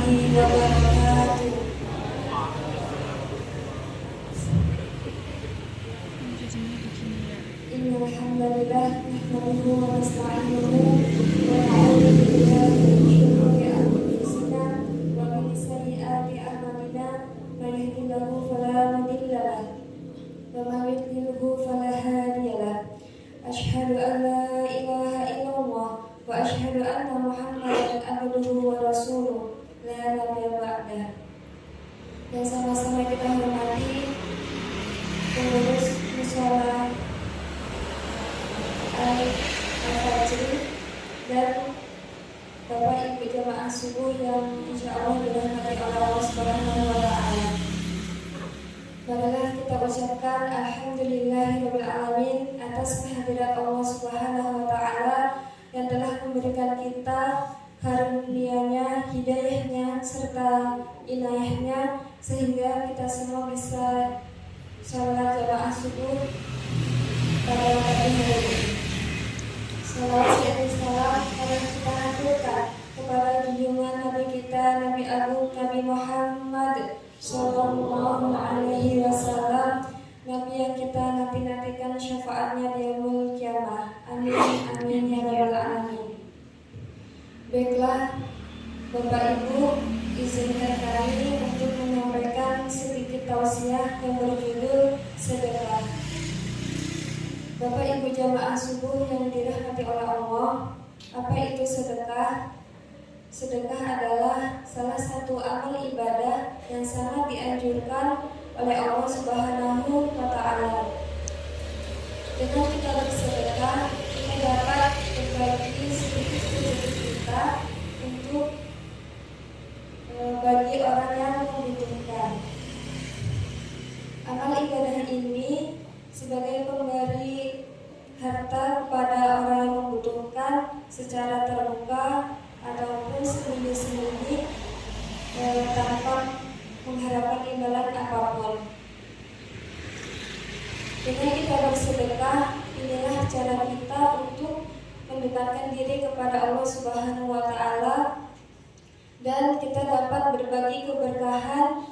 wabarakatuh. Innal hamdalillah nahmaduhu wa nasta'inuhu wa na'udzu billahi min shururi anfusina wa min sayyiati a'malina. May yahdihillahu fala mudilla lahu wa may yudlilhu fala hadiya lahu. Asyhadu an la ilaha illallah wa asyhadu anna Muhammadan abduhu wa rasuluh la nabiyya ba'dah. Dan sama-sama kita hormati pengurus mushola Al-Fajri dan Bapak Ibu jamaah subuh yang insya Allah dirahmati oleh Allah Subhanahu wa Ta'ala. Marilah kita ucapkan Alhamdulillahirabbil alamin atas kehadirat Allah Subhanahu wa Ta'ala yang telah memberikan kita karunia-Nya, hidayah-Nya serta inayah-Nya sehingga kita semua bisa sholat jamaah subuh pada pagi hari ini. Salawat dan salam harus kita haturkan kepada junjungan Nabi kita, Nabi Agung Nabi Muhammad Sallallahu Alaihi Wasallam, Nabi yang kita nanti-nantikan syafaatnya di yaumul kiamah. Amin amin ya rabbal alamin. Baiklah Bapak Ibu, izinkan kami untuk menyampaikan sedikit tausiah yang berjudul sedekah. Bapak Ibu jamaah subuh yang dirahmati oleh Allah, apa itu sedekah? Sedekah adalah salah satu amal ibadah yang sangat dianjurkan oleh Allah Subhanahu wa Ta'ala. Dengan kita bersedekah, kita dapat berbagi sedikit rezeki kita untuk bagi orang yang membutuhkan. Amal ibadah ini sebagai pemberi harta kepada orang yang membutuhkan secara terbuka ataupun sembunyi-sembunyi tanpa mengharapkan imbalan apapun. Dengan kita bersedekah, inilah cara kita untuk mendekatkan diri kepada Allah Subhanahu wa Ta'ala, dan kita dapat berbagi keberkahan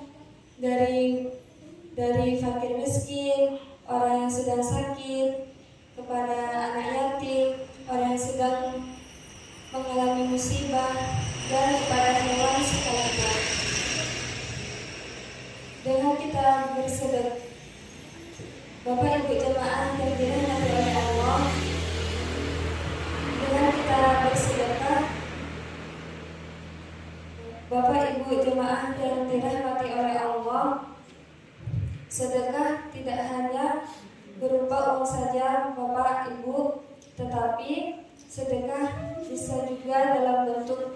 dari fakir miskin, orang yang sedang sakit, kepada anak yatim, orang yang sedang mengalami musibah, dan kepada hewan sekalipun. Dengan kita bersedekah, Bapak Ibu jemaah yang dirahmati oleh Allah, dengan kita bersedekah, Bapak Ibu jemaah yang dirahmati oleh Allah, sedekah tidak hanya berupa uang saja Bapak Ibu, tetapi sedekah bisa juga dalam bentuk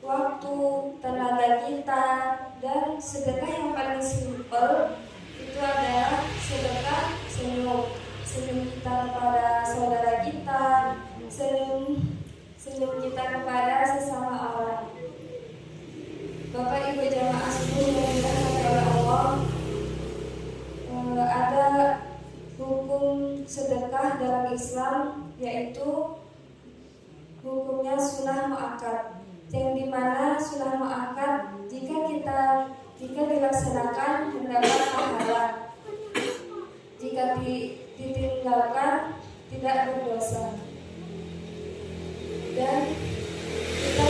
waktu, tenaga kita, dan sedekah yang paling simpel itu adalah sedekah senyum. Senyum kita kepada saudara kita, senyum kita kepada sesama orang. Bapak Ibu jamaah subuh yang dirahmati oleh Allah, ada hukum sedekah dalam Islam, yaitu hukumnya sunnah muakkad, yang dimana sunnah muakkad jika dilaksanakan mendapat pahala, jika ditinggalkan tidak berdosa. Dan kita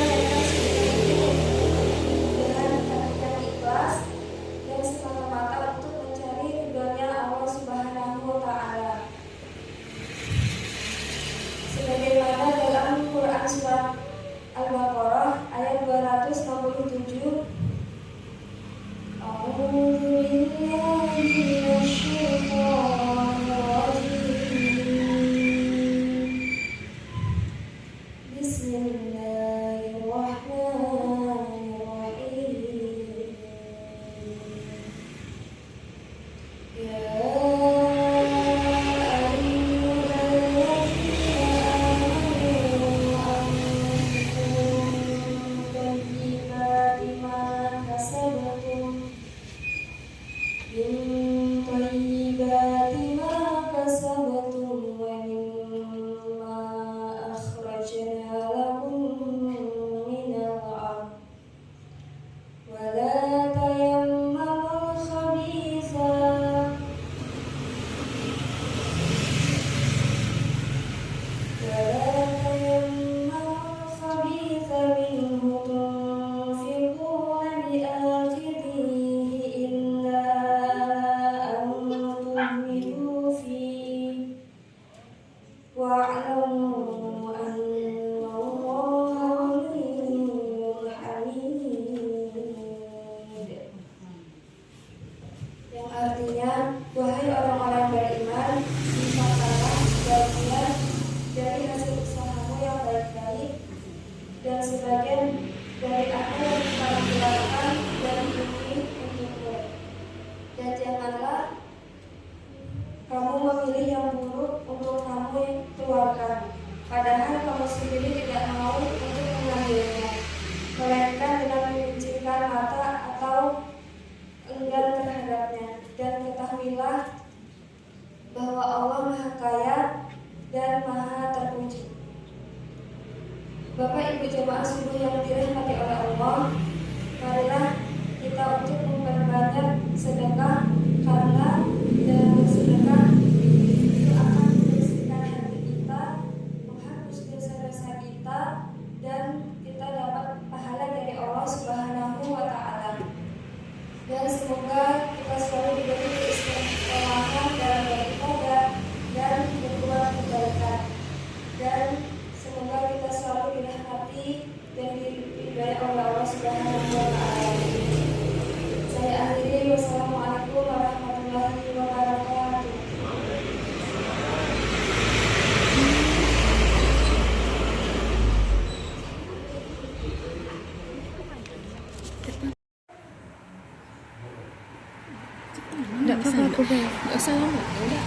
dari apa yang kamu keluarkan dari bumi untukmu. Dan janganlah kamu memilih yang buruk untuk kamu yang keluarkan, padahal kamu sendiri tidak mau untuk mengambilnya, melainkan dengan mengizinkan mata atau enggan terhadapnya. Dan ketahuilah bahwa Allah Maha Kaya dan Maha Terpuji. Bapak Ibu jemaah subuh yang dirahmati oleh Allah, marilah kita untuk memperbanyak sedekah, karena dengan bersedekah itu akan membersihkan hati kita, menghapus dosa-dosa kita, dan kita dapat pahala dari Allah Subhanahu wa Ta'ala. Dan semoga kita selalu diberi keistiqomahan dalam beribadah dan berbuat kebaikan. Dan semoga kita selalu dirahmati dan diridhai oleh Allah Subhanahu wa Ta'ala. Saya akhiri, wassalamualaikum warahmatullahi wabarakatuh. Enggak apa-apa aku bayar. Enggak usah lama. Udah.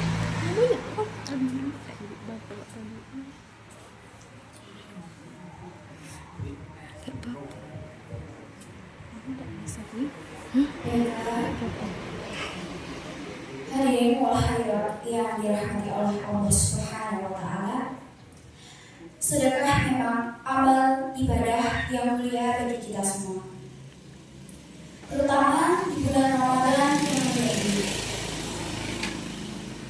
Namanya apa? Hadirin wal hadirat yang dirahmati oleh Allah Subhanahu wa Ta'ala, sedekah memang amal ibadah yang mulia bagi kita semua, terutama di bulan Ramadan yang mulia ini.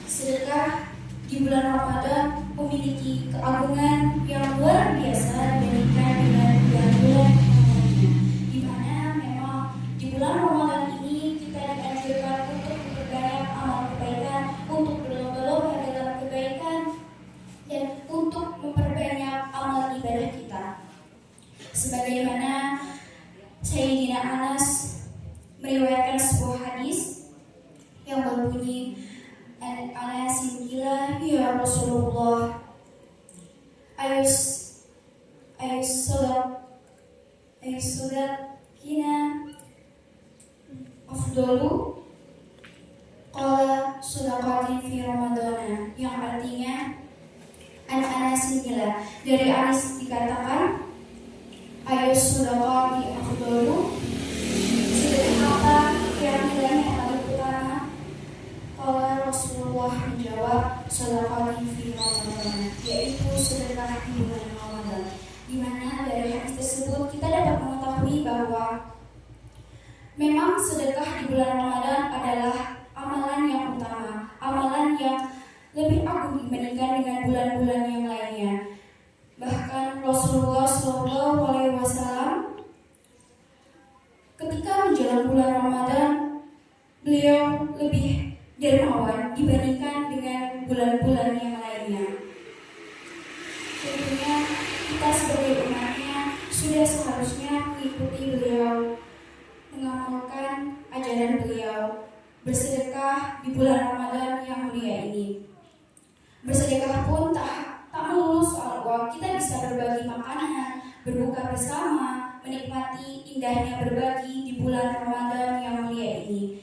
Sedekah di bulan Ramadan memiliki keagungan yang luar biasa dibandingkan dengan bulan-bulan yang lainnya, di mana memang di bulan Ramadan ini kita dianjurkan untuk memperbanyak amal kebaikan, untuk berlomba-lomba dalam kebaikan, dan untuk memperbanyak amal ibadah kita. Sebagaimana Sayyidina Anas meriwayatkan sebuah hadis yang berbunyi, Anas gila, ya Rasulullah, sodat kina afdalu qala sadaqatin fi ramadana, yang artinya Anas gila, dari Anas dikatakan sadaqati afdalu, sedekah apa yang nilainya paling utama? Qala Rasulullah menjawab, sadaqatin fi ramadana, yaitu sedekah di bulan Ramadan. Di mana dari hadis tersebut kita dapat mengetahui bahwa memang sedekah di bulan Ramadan adalah amalan yang utama, amalan yang lebih agung dibandingkan dengan bulan-bulan yang lainnya. Bahkan Rasulullah SAW ketika menjelang bulan Ramadan, beliau lebih dermawan dibandingkan dengan bulan-bulan yang lainnya. Tentunya kita sebagai umatnya sudah seharusnya mengikuti beliau, mengamalkan ajaran beliau, bersedekah di bulan Ramadan yang mulia ini. Bersedekah pun tak melulu soal uang, kita bisa berbagi makanan, berbuka bersama, menikmati indahnya berbagi di bulan Ramadan yang mulia ini.